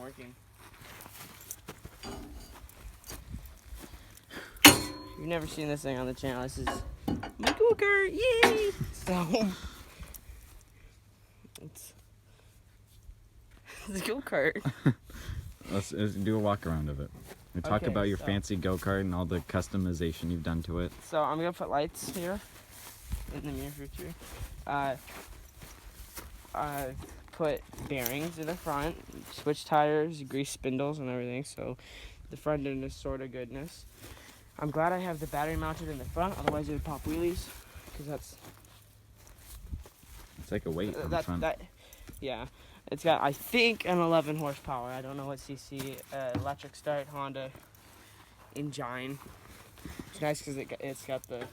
working. You've never seen this thing on the channel. This is my Go-Kart, yay! So, it's a Go-Kart. Let's do a walk around of it. We talk Okay, about your so- fancy go-kart and all the customization you've done to it. So I'm gonna put lights here in the near future. I put bearings in the front, switch tires, grease spindles, and everything. So the front end is sort of goodness. I'm glad I have the battery mounted in the front, otherwise it would pop wheelies, because that's It's like a weight on the front. yeah. It's got, I think, an 11 horsepower. I don't know what cc. Electric start Honda engine. It's nice because it's got the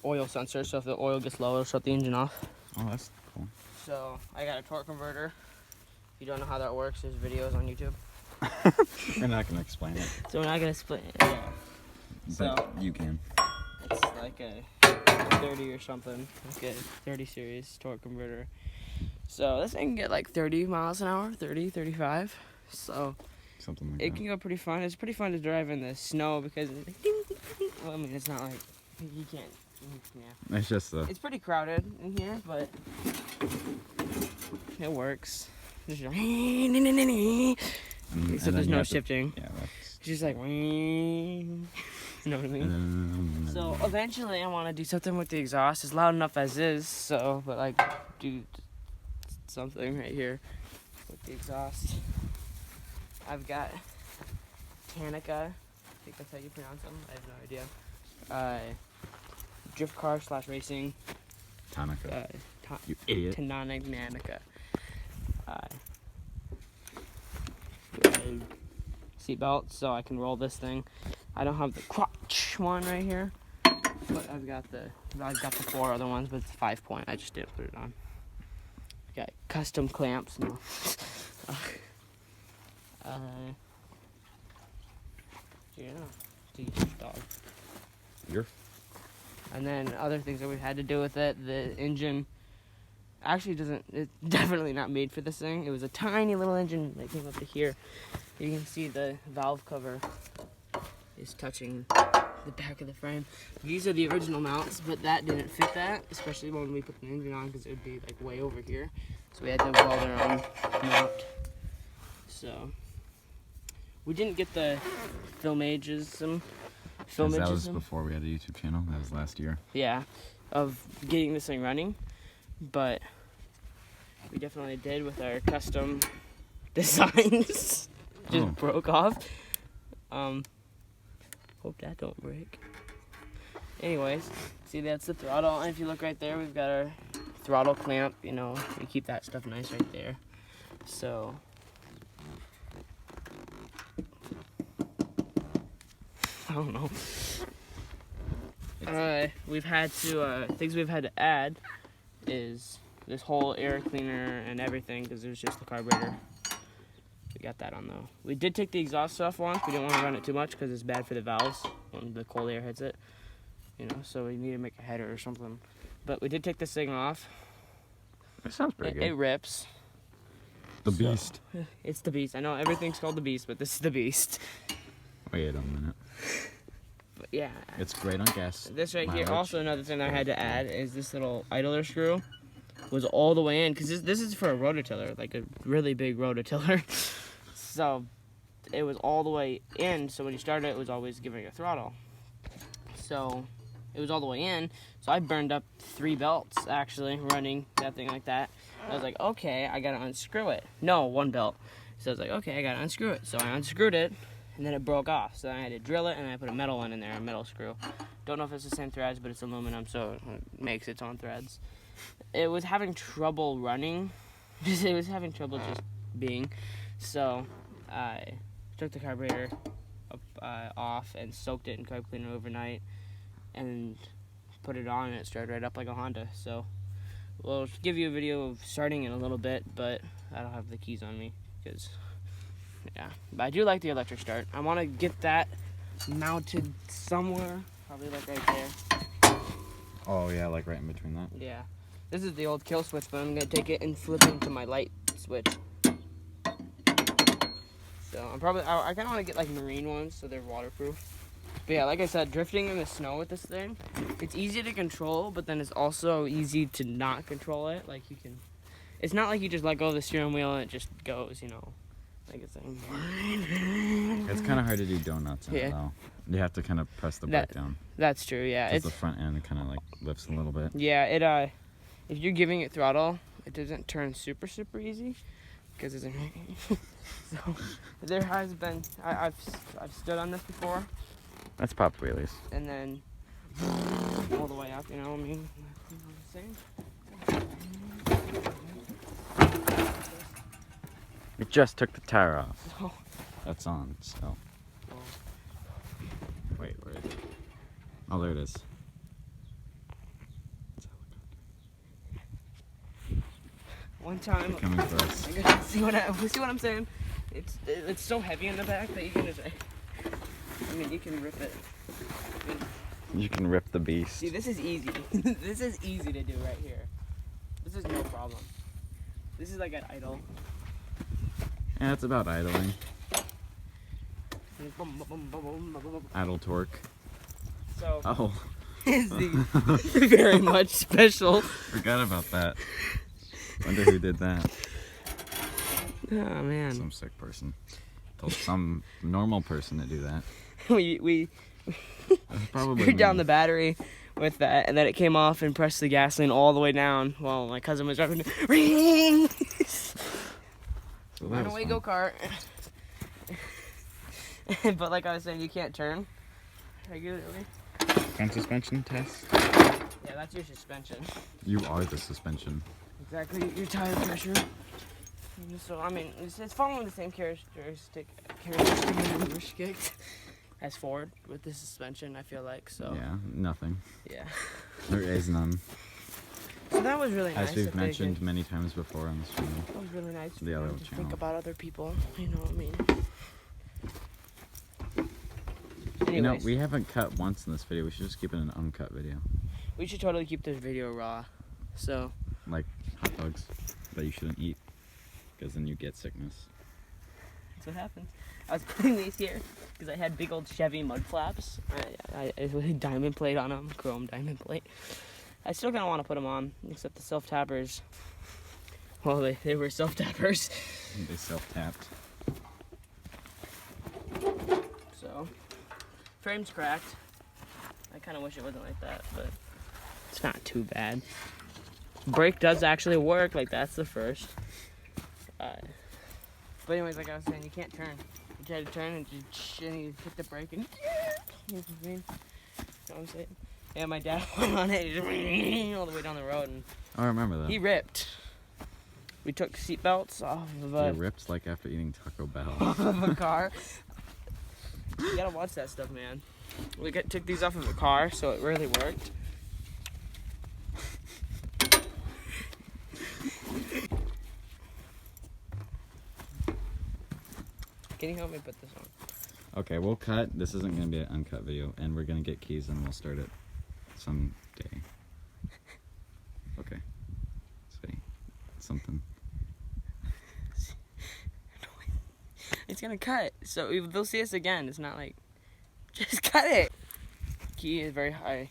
oil sensor, so if the oil gets low, it'll shut the engine off. Oh, that's cool. So I got a torque converter. If you don't know how that works, there's videos on YouTube. We're not going to explain it. So we're not gonna split it. Yeah. But So you can. it's like a 30 or something, like a 30 series torque converter. So this thing can get like 30 miles an hour, 30, 35. So Something like it that. can go pretty fun. It's pretty fun to drive in the snow because it's like, ding, ding, ding. Well, I mean, it's not like you can't. Yeah. It's just the... It's pretty crowded in here, but it works. It's just except there's no shifting. Yeah, that's... It's just like, you know what I mean? So eventually I want to do something with the exhaust. It's loud enough as is, so, but like do something right here with the exhaust. I've got Tanica, I think that's how you pronounce them, I have no idea. Drift car / racing. Tanica. You idiot. Tanica. Seatbelt, so I can roll this thing. I don't have the crotch one right here, but I've got the 4 other ones, but it's 5-point. I just didn't put it on. Got custom clamps. No. Yeah, decent dog. You're... And then other things that we've had to do with it, the engine actually it's definitely not made for this thing. It was a tiny little engine that came up to here. You can see the valve cover is touching the back of the frame. These are the original mounts, but that didn't fit that, especially when we put the engine on, because it would be like way over here. So we had to weld our own mount. So we didn't get the filmagism. That was before we had a YouTube channel. That was last year. Yeah, of getting this thing running, but we definitely did with our custom designs. Just broke off. Hope that don't break. Anyways, see, that's the throttle, and if you look right there, we've got our throttle clamp. You know, we keep that stuff nice right there. So I don't know. We've had to, things we've had to add is this whole air cleaner and everything, because it was just the carburetor. We got that on though. We did take the exhaust off once. We didn't want to run it too much because it's bad for the valves when the cold air hits it. You know, so we need to make a header or something. But we did take this thing off. It sounds pretty good. It rips. The Beast. It's the Beast. I know everything's called the Beast, but this is the Beast. Wait a minute. But yeah. It's great on gas. This right mileage. here, also another thing I had to add is this little idler screw was all the way in, because this is for a rototiller, like a really big rototiller. So it was all the way in, so when you started it was always giving a throttle. So it was all the way in, so I burned up 3 belts actually running that thing like that. I was like, okay, I gotta unscrew it. No, 1 belt. So I was like, okay, I gotta unscrew it. So I unscrewed it, and then it broke off. So I had to drill it, and I put a metal one in there, a metal screw. Don't know if it's the same threads, but it's aluminum, so it makes its own threads. It was having trouble running. It was having trouble just being. So I took the carburetor off and soaked it in carb cleaner overnight, and put it on, and it started right up like a Honda. So we'll give you a video of starting in a little bit, but I don't have the keys on me because, yeah. But I do like the electric start. I want to get that mounted somewhere, probably like right there. Oh yeah, like right in between that. Yeah. This is the old kill switch, but I'm going to take it and flip it into my light switch. So I kind of want to get like marine ones so they're waterproof. But yeah, like I said, drifting in the snow with this thing, it's easy to control, but then it's also easy to not control it. Like you can, it's not like you just let go of the steering wheel and it just goes, you know. Like it's like. It's kind of hard to do donuts in it, though. You have to kind of press the brake down. That's true, yeah. It's the front end kind of like lifts a little bit. Yeah, if you're giving it throttle, it doesn't turn super easy, because it's so there has been I've stood on this before. That's pop wheelies. And then all the way up, you know what I mean? You know what I'm saying? We just took the tire off. So, That's on, so. Wait, where is it? Oh, there it is. one time, Coming for us. see what I'm saying? It's so heavy in the back that you can just, I mean, you can rip it. You can rip the beast. See, this is easy. This is easy to do right here. This is no problem. This is like at idle. Yeah, it's about idling. Idle torque. So, Oh. is very much special. Forgot about that. Wonder who did that. Oh man. Some sick person. Told some normal person to do that. we Probably screwed down the battery with that, and then it came off and pressed the gasoline all the way down while my cousin was driving. Ring! So that Runaway was fun. go-kart. But like I was saying, you can't turn regularly. Front suspension test? Yeah, that's your suspension. You are the suspension. Exactly, your tire pressure. So, I mean, it's following the same characteristic as Ford with the suspension, I feel like, so. Yeah, nothing. Yeah. There is none. So that was really nice. As we've mentioned many times before on this channel. That was really nice. The other to channel. think about other people, you know what I mean? Anyways, You know, we haven't cut once in this video. We should just keep it an uncut video. we should totally keep this video raw. So. Like hot dogs that you shouldn't eat. Because then you get sickness. That's what happens. I was putting these here because I had big old Chevy mud flaps. I with a diamond plate on them, chrome diamond plate. I still kind of want to put them on, except the self-tappers. Well, they were self-tappers. They self-tapped. So, frame's cracked. I kind of wish it wasn't like that, but it's not too bad. Brake does actually work, like that's the first. But anyways, like I was saying, you can't turn. You try to turn and you hit the brake and you know what I mean? You know what I'm saying? Yeah, my dad went on it all the way down the road and I remember that. he ripped. We took seatbelts off of They ripped like after eating Taco Bell. a car. You gotta watch that stuff, man. We took these off of a car, so it really worked. Can you help me put this on? Okay, we'll cut. This isn't going to be an uncut video, and we're going to get keys and we'll start it someday. Okay. Say something. It's gonna cut, so they'll see us again. It's not like, just cut it. Key is very high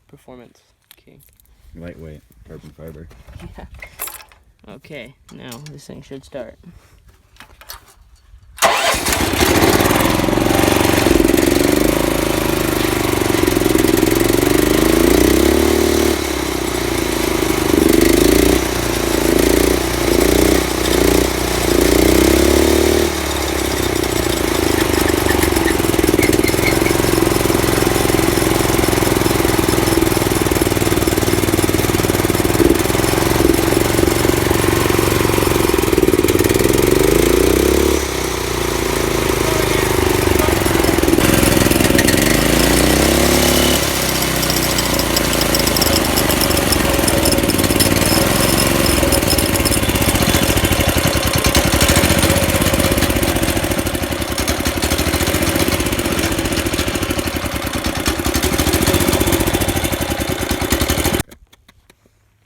performance key. Lightweight, carbon fiber. Yeah. Okay, now this thing should start.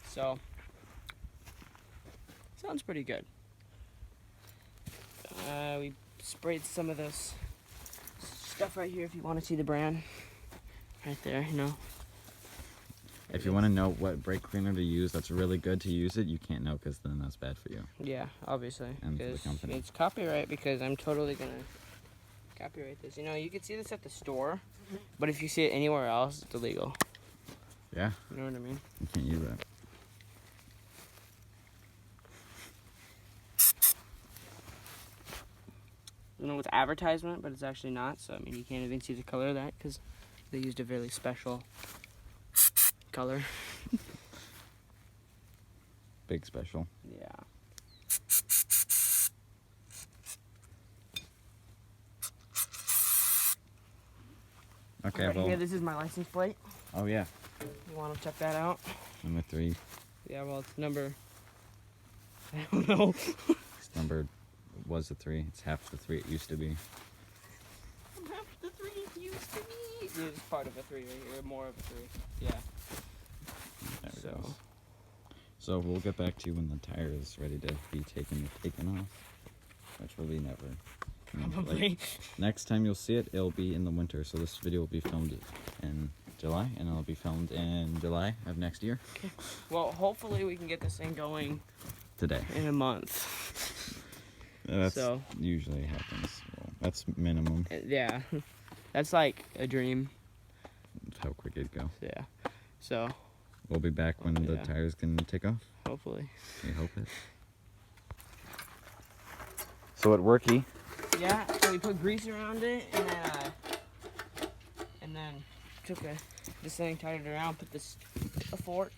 So, sounds pretty good. We sprayed some of this stuff right here if you want to see the brand. Right there, you know. If you want to know what brake cleaner to use that's really good to use it, you can't know because then that's bad for you. Yeah, obviously. And for the Because company. it's copyright because I'm totally going to copyright this. You know, you can see this at the store, but if you see it anywhere else, it's illegal. Yeah. You know what I mean? You can't use that. You know, it's advertisement, but it's actually not. So, I mean, you can't even see the color of that because they used a very special color. Big special. Yeah. Okay, Right well. here, this is my license plate. Oh, yeah. You want to check that out? Number 3. Yeah, well, it's number... I don't know. It's numbered. It was a 3. It's half the 3 it used to be. Half the 3 it used to be. It's part of a 3 right here, more of a 3. Yeah. There it So. goes. So we'll get back to you when the tire is ready to be taken off, which will be never. Probably. Like, next time you'll see it, it'll be in the winter. So this video will be filmed in July, and it'll be filmed in July of next year. Well, hopefully we can get this thing going Today. in a month. That's So. usually happens. Well, that's minimum. Yeah. That's like a dream. That's how quick it'd go. Yeah. So, We'll be back when the Yeah. tires can take off. hopefully. We hope it. So at worky. Yeah, so we put grease around it, and then took this thing, tied it around, put a fork,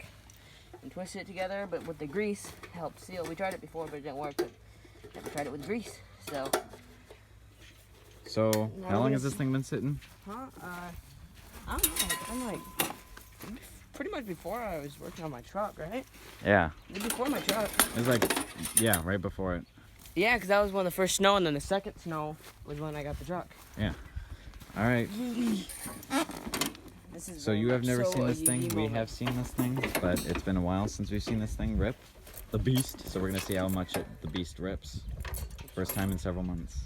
and twisted it together. But with the grease, helped seal. We tried it before, but it didn't work. But then we tried it with grease. So, So Now how we're long gonna has this thing been sitting? I don't know. I'm like pretty much before I was working on my truck, right? Yeah. Before my truck. It was like, yeah, right before it. Yeah, because that was when the first snow, and then the second snow was when I got the truck. Yeah. All right. This is So very you have much never so seen a this thing. Yee We moment. have seen this thing, but it's been a while since we've seen this thing rip. The beast. So we're gonna see how much the beast rips. First time in several months.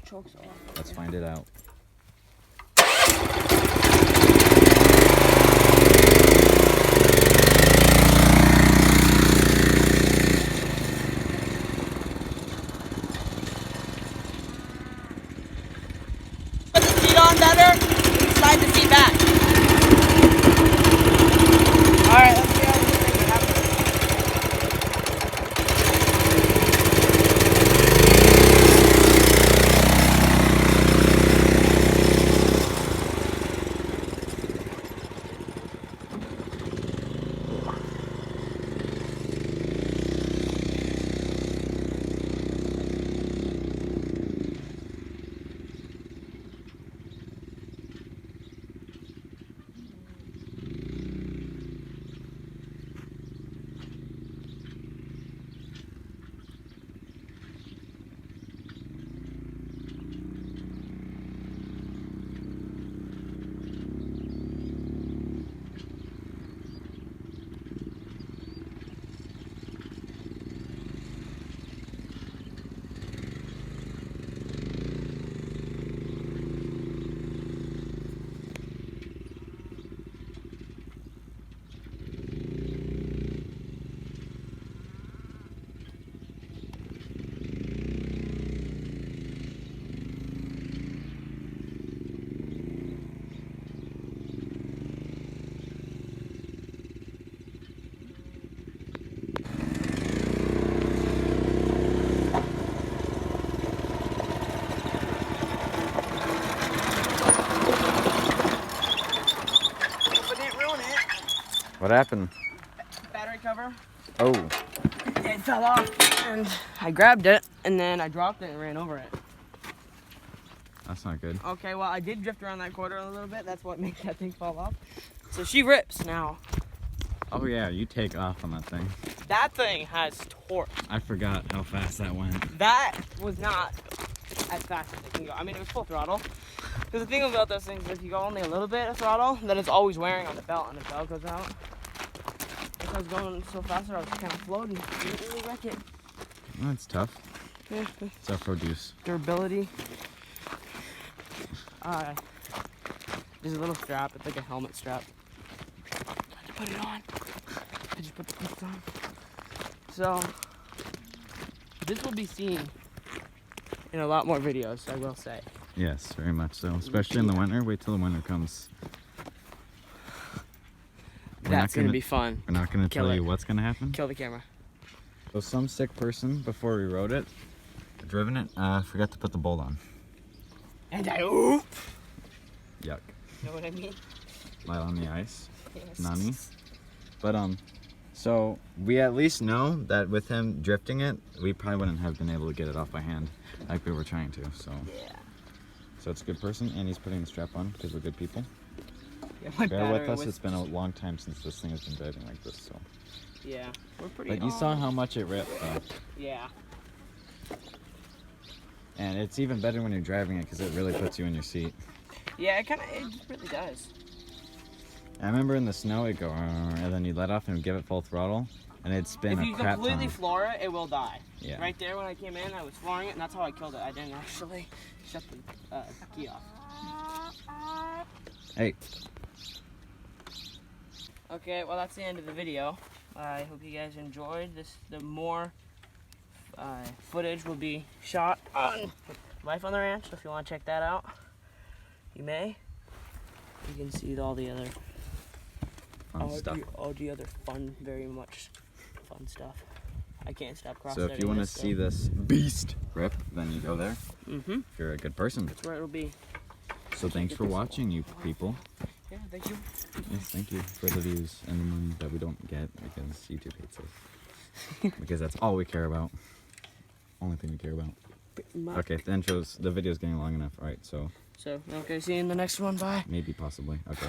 Chokes off. Let's find it out. Put the seat on better. Slide the seat back. All right, let's see how this thing happens. What happened? Battery cover. Oh. It fell off, and I grabbed it, and then I dropped it and ran over it. That's not good. Okay, well, I did drift around that quarter a little bit. That's what made that thing fall off. So she rips now. Oh yeah, you take off on that thing. That thing has torque. I forgot how fast that went. That was not as fast as it can go. I mean, it was full throttle. Because the thing about those things is if you go only a little bit of throttle, then it's always wearing on the belt, and the belt goes out. If I was going so fast that I was kind of floating, you didn't really wreck it. That's tough. Yeah. It's our produce. Durability. There's a little strap. It's like a helmet strap. I put it on. I just put the piece on. So this will be seen in a lot more videos, I will say. Yes, very much so. Especially in the winter. Wait till the winter comes. That's gonna be fun. We're not gonna Kill tell it. you what's gonna happen. Kill the camera. So some sick person before we rode it, driven it, forgot to put the bolt on. And I oop. Yuck. You know what I mean? Light on the ice. Yes. Nani. But so we at least know that with him drifting it, we probably wouldn't have been able to get it off by hand like we were trying to. So Yeah. so it's a good person, and he's putting the strap on because we're good people. Yeah, my Bear with battery us. was It's been a long time since this thing has been driving like this. So. Yeah, we're pretty. But you saw how much it ripped, though. Yeah. And it's even better when you're driving it because it really puts you in your seat. Yeah, it just really does. I remember in the snow it'd go, and then you let off and give it full throttle, and it'd spin If a you crap completely ton. floor it, it will die. Yeah. Right there when I came in, I was flooring it, and that's how I killed it. I didn't actually shut the key off. Hey, Okay, well that's the end of the video. I hope you guys enjoyed this. The more footage will be shot on Life on the Ranch, so if you want to check that out, you may. You can see all the other stuff. all the other fun, very much fun stuff. I can't stop cross. So if you want to see this beast rip, then you go there. Mm-hmm. If you're a good person. That's where it'll be. So thanks for watching, you people. Yeah, thank you. Yes, thank you for the views and the money that we don't get because YouTube hates us. Because that's all we care about. Only thing we care about. Okay, the video's getting long enough. All right, so Okay, see you in the next one. Bye. maybe, possibly. Okay.